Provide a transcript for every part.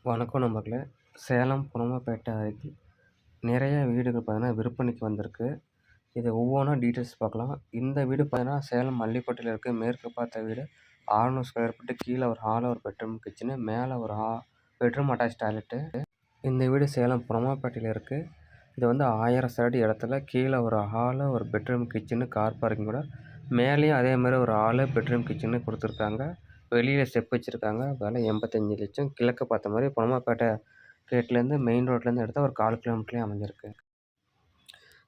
வணக்கம் நண்பர்களே. சேலம் குரோம்பேட்டை அருகில் நிறைய வீடுகள் பார்த்தீங்கன்னா விற்பனைக்கு வந்திருக்கு. இது ஒவ்வொன்றா டீட்டெயில்ஸ் பார்க்கலாம். இந்த வீடு பார்த்தீங்கன்னா சேலம் மல்லிப்பட்டியில் இருக்க மேற்கு பார்த்த வீடு. 600 ஸ்கொயர் ஃபீட்டு. கீழே ஒரு ஹாலு, ஒரு பெட்ரூம், கிச்சனு, மேலே ஒரு பெட்ரூம் அட்டாச் டாய்லெட்டு. இந்த வீடு சேலம் குரோம்பேட்டையில் இருக்குது. இது வந்து 1000 சதுர இடத்துல கீழே ஒரு ஹாலு, ஒரு பெட்ரூம், கிச்சனு, கார் பார்க்கிங்கோட மேலேயும் அதே மாதிரி ஒரு ஹாலு, பெட்ரூம், கிச்சனு கொடுத்துருக்காங்க. வெளியில் ஸ்டெப் வச்சுருக்காங்க. விலை 85 லட்சம். கிழக்கு பார்த்த மாதிரி குரோம்பேட்டை கேட்லேருந்து மெயின் ரோட்லேருந்து எடுத்தால் ஒரு 1/4 கிலோமீட்டர்லேயே அமைஞ்சிருக்கு.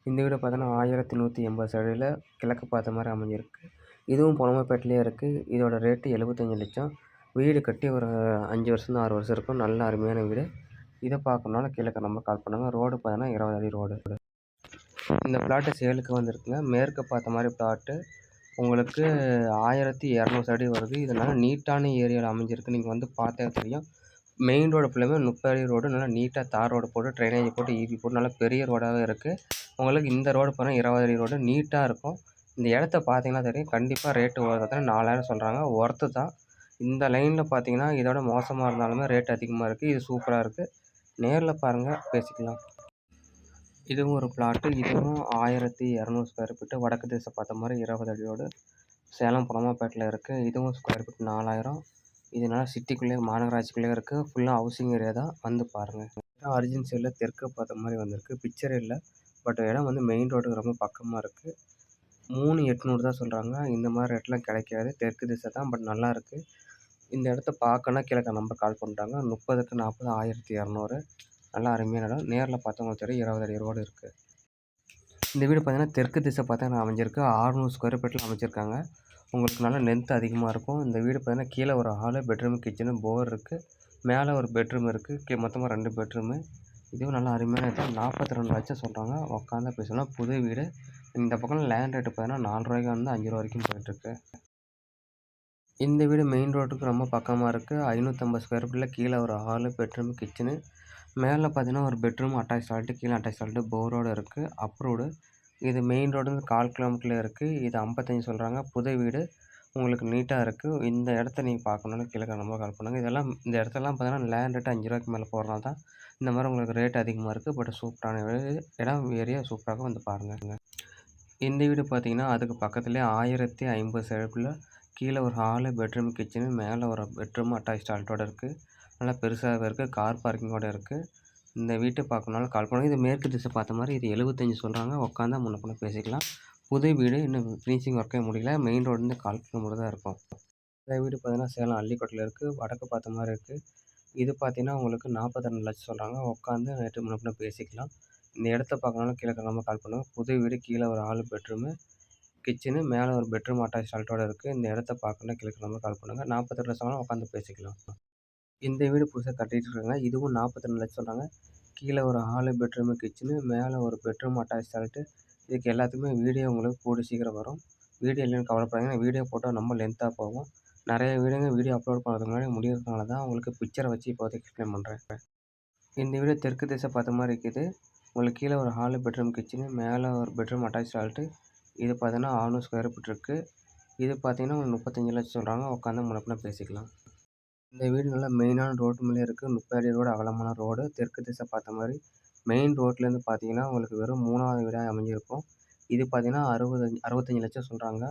இந்த வீடு பார்த்தோன்னா 1180 சதுரடியில் கிழக்கு பார்த்த மாதிரி அமைஞ்சிருக்கு. இதுவும் குரோம்பேட்டையிலே இருக்குது. இதோட ரேட்டு 75 லட்சம். வீடு கட்டி ஒரு 5 வருஷம் 6 வருஷம் இருக்கும். நல்ல அருமையான வீடு. இதை பார்க்கணுனாலும் கீழே நம்ம கால் பண்ணுங்கள். ரோடு பார்த்தோன்னா 20 அடி ரோடு. இந்த பிளாட்டு சேலுக்கு வந்திருக்குங்க. மேற்கு பார்த்த மாதிரி பிளாட்டு. உங்களுக்கு 1200 அடி வருது. இது நல்லா நீட்டான ஏரியாவில் அமைஞ்சிருக்கு. நீங்கள் வந்து பார்த்தா தெரியும். மெயின் ரோடு ஃபுல்லாமே 30 அடி ரோடு. நல்லா நீட்டாக தார் ரோடு போட்டு, ட்ரைனேஜ் போட்டு, ஈபி போட்டு நல்லா பெரிய ரோடாகவே இருக்குது. உங்களுக்கு இந்த ரோடு பார்த்தா 20 அடி ரோடு நீட்டாக இருக்கும். இந்த இடத்த பார்த்தீங்கன்னா தெரியும். கண்டிப்பாக ரேட்டு பார்த்தீங்கன்னா 4000 சொல்கிறாங்க. ஒர்த்து தான். இந்த லைனில் பார்த்தீங்கன்னா இதோட மோசமாக இருந்தாலுமே ரேட் அதிகமாக இருக்குது. இது சூப்பராக இருக்குது. நேரில் பாருங்கள், பேசிக்கலாம். இதுவும் ஒரு பிளாட்டு. இதுவும் 1200 ஸ்கொயர் ஃபீட்டு. வடக்கு திசை பார்த்த மாதிரி 20 அடி ரோடு. சேலம் குரோம்பேட்டையில் இருக்குது. இதுவும் ஸ்கொயர் ஃபீட் 4000. இதனால சிட்டிக்குள்ளேயே மாநகராட்சிக்குள்ளேயே இருக்குது. ஃபுல்லாக ஹவுசிங் ஏரியா தான். வந்து பாருங்கள். அர்ஜுன் சைடில் தெற்கு பார்த்த மாதிரி வந்திருக்கு. பிக்சர் இல்லை. பட் இடம் வந்து மெயின் ரோடுக்கு ரொம்ப பக்கமாக இருக்குது. 3800 தான் சொல்கிறாங்க. இந்த மாதிரி ரேட்லாம் கிடைக்காது. தெற்கு திசை தான். பட் நல்லா இருக்குது. இந்த இடத்த பார்க்கணுன்னா கீழே நம்பர் கால் பண்ணிட்டாங்க. 30க்கு 40 1200. நல்லா அருமையான இடம். நேரில் பார்த்தவங்களுக்கு தெரியும். 20 அடி ரோடு இருக்குது. இந்த வீடு பார்த்தீங்கன்னா தெற்கு திசை பார்த்தா அமைஞ்சிருக்கு. 600 ஸ்கொயர் ஃபீட்டில் அமைச்சிருக்காங்க. உங்களுக்கு நல்லா லென்த் அதிகமாக இருக்கும். இந்த வீடு பார்த்தீங்கன்னா கீழே ஒரு ஹாலு, பெட்ரூமு, கிச்சனு, போர் இருக்குது. மேலே ஒரு பெட்ரூம் இருக்குது. மொத்தமாக 2 பெட்ரூமு. இதுவும் நல்லா அருமையான இடம். 42 லட்சம் சொல்கிறாங்க. உட்காந்தா பேசலாம். புது வீடு. இந்த பக்கம் லேண்ட் ரேட்டு பார்த்தீங்கன்னா 4 ரூபாய்க்கு வந்து 5 ரூபா வரைக்கும் போயிட்டுருக்கு. இந்த வீடு மெயின் ரோட்டுக்கு ரொம்ப பக்கமாக இருக்குது. 550 ஸ்கொயர் ஃபீட்டில் கீழே ஒரு ஹாலு, பெட்ரூம், கிச்சனு, மேலே பார்த்தீங்கன்னா ஒரு பெட்ரூம் அட்டாச் டாய்லெட்டு, கீழே அட்டாச் டாய்லெட்டு, போரோடு இருக்குது. அப்ரூவ்டு. இது மெயின் ரோடுலேருந்து 1/4 கிலோமீட்டரில் இருக்குது. இது 55 சொல்கிறாங்க. புது வீடு. உங்களுக்கு நீட்டாக இருக்குது. இந்த இடத்த நீங்கள் பார்க்கணுன்னு கீழே நம்பர் கால் பண்ணுங்கள். இந்த இடத்தெல்லாம் பார்த்தீங்கன்னா லேண்ட் ரேட்டு 5 ரூபாய்க்கு மேலே போடுறனால தான் இந்த மாதிரி உங்களுக்கு ரேட் அதிகமாக இருக்குது. பட் சூப்பரான இடம், ஏரியா சூப்பராக வந்து பாருங்கள். இந்த வீடு பார்த்தீங்கன்னா அதுக்கு பக்கத்துலேயே 1050 சதுர ஃபீட்டில் கீழே ஒரு ஹாலு, பெட்ரூம், கிச்சனு, மேலே ஒரு பெட்ரூம் அட்டாச் டாய்லெட்டோடு இருக்குது. நல்லா பெருசாகவே இருக்குது. கார் பார்க்கிங்கோடு இருக்குது. இந்த வீட்டை பார்க்கணுனாலும் கால் பண்ணுங்கள். இது மேற்கு திசை பார்த்த மாதிரி. இது 75 சொல்கிறாங்க. உட்காந்தா முன்ன பின்ன பேசிக்கலாம். புது வீடு. இன்னும் ஃபினிஷிங் ஒர்க்கே முடியல. மெயின் ரோடுலேருந்து 1/4 கிலோமீட்டர் தான் இருக்கும். இந்த வீடு பார்த்தீங்கன்னா சேலம் அள்ளிக்கோட்டையில் இருக்குது. வடக்கு பார்த்த மாதிரி இருக்குது. இது பார்த்தீங்கன்னா உங்களுக்கு 42 லட்சம் சொல்கிறாங்க. உட்காந்து நேற்று முன்ன பின்ன பேசிக்கலாம். இந்த இடத்த பார்க்கணுனாலும் கீழே நம்ம கால் பண்ணுங்கள். புது வீடு. கீழே ஒரு ஹாலு, பெட்ரூமு, கிச்சனு, மேலே ஒரு பெட்ரூம் அட்டாச் டாய்லெட்டோடு இருக்குது. இந்த இடத்த பார்க்கணுன்னா கீழே நம்ம கால் பண்ணுங்கள். 48 லட்சம் உட்காந்து பேசிக்கலாம். இந்த வீடு புதுசாக கட்டிகிட்டு இருக்காங்க. இதுவும் 42 லட்சம் சொல்கிறாங்க. கீழே ஒரு ஹாலு, பெட்ரூமு, கிச்சனு, மேலே ஒரு பெட்ரூம் அட்டாச் டாய்லெட்டு. இதுக்கு எல்லாத்துக்குமே வீடியோ உங்களுக்கு கூடிய சீக்கிரம் வரும். வீடியோ இல்லைன்னு கவலைப்படாதீங்க. வீடியோ போட்டால் ரொம்ப லென்த்தாக போகும். நிறைய வீடியோ அப்லோட் பண்ணுறதுக்கு முன்னாடி முடியறதுனால தான் உங்களுக்கு பிக்சரை வச்சு இப்போதைக்கு எக்ஸ்பிளைன் பண்ணுறேன். இந்த வீடியோ தெற்கு திசை பார்த்த மாதிரி இருக்குது. உங்களுக்கு கீழே ஒரு ஹாலு, பெட்ரூம், கிச்சனு, மேலே ஒரு பெட்ரூம் அட்டாச் டாய்லெட்டு. இது பார்த்தீங்கன்னா 600 ஸ்கொயர் ஃபீட் இருக்குது. இது பார்த்தீங்கன்னா உங்களுக்கு 35 லட்சம் சொல்கிறாங்க. உட்காந்து முன்ன பின்ன பேசிக்கலாம். இந்த வீடு நல்லா மெயினான ரோட்டு மேலே இருக்குது. 30 அடி ரோடு, அகலமான ரோடு. தெற்கு திசை பார்த்த மாதிரி. மெயின் ரோட்லேருந்து பார்த்தீங்கன்னா உங்களுக்கு வெறும் 3வது வீடாக அமைஞ்சிருக்கும். இது பார்த்தீங்கன்னா 65 லட்சம் சொல்கிறாங்க.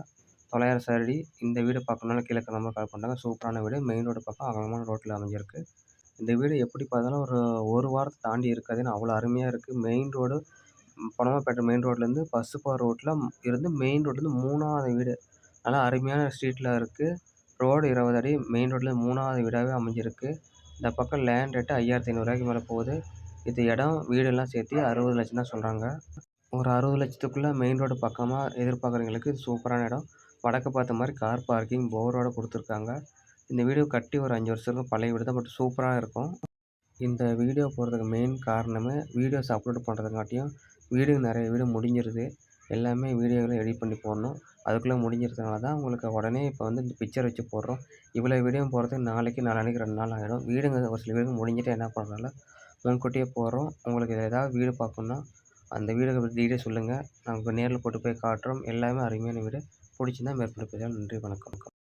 900 சதுரடி. இந்த வீடு பார்க்கணுனாலும் கீழே நம்பர் கால் பண்ணுறாங்க. சூப்பரான வீடு. மெயின் ரோடு பக்கம் அகலமான ரோட்டில் அமைஞ்சிருக்கு. இந்த வீடு எப்படி பார்த்தாலும் ஒரு வாரத்தை தாண்டி இருக்காதுன்னு அவ்வளோ அருமையாக இருக்குது. மெயின் ரோடு குரோம்பேட்டை மெயின் ரோட்லேருந்து பஸ்ஸு போகிற ரோட்டில் இருந்து மெயின் ரோட்லேருந்து 3வது வீடு. நல்லா அருமையான ஸ்ட்ரீட்டில் இருக்குது. ரோடு 20 அடி. மெயின் ரோட்லேருந்து 3வது வீடாகவே அமைஞ்சிருக்கு. இந்த பக்கம் லேண்ட் ரேட்டு 5500 மேலே போகுது. இது இடம் வீடெல்லாம் சேர்த்து 60 லட்சம் தான் சொல்கிறாங்க. ஒரு 60 லட்சத்துக்குள்ளே மெயின் ரோடு பக்கமாக எதிர்பார்க்குறவங்களுக்கு இது சூப்பரான இடம். வடக்கு பார்த்த மாதிரி கார் பார்க்கிங், போரோடு கொடுத்துருக்காங்க. இந்த வீடு கட்டி ஒரு 5 வருஷத்துக்கு பழைய வீடு தான். பட் சூப்பராக இருக்கும். இந்த வீடியோ போடுறதுக்கு மெயின் காரணமே வீடியோஸ் அப்லோட் பண்ணுறதுக்காட்டியும் நிறைய வீடு முடிஞ்சிருது. எல்லாமே வீடியோவில் எடிட் பண்ணி போடணும். அதுக்குள்ளே முடிஞ்சிறதுனால தான் உங்களுக்கு உடனே இப்போ வந்து இந்த பிக்சர் வச்சு போடுறோம். இவ்வளோ வீடியோ போடுறதுக்கு நாளைக்கு நாளான்னைக்கு 2 நாள் ஆகிடும். ஒரு சில வீடுங்க முடிஞ்சிட்டு என்ன பண்ணுறதுனால முன்கூட்டியே போடுறோம். உங்களுக்கு ஏதாவது வீடு பார்க்கணுன்னா அந்த வீடு டீட்டெயில் சொல்லுங்கள். நாங்கள் நேரில் போட்டு போய் காட்டுறோம். எல்லாமே அருமையான வீடு. பிடிச்சிருந்தா மேற்கொண்டு பேசலாம். நன்றி, வணக்கம்.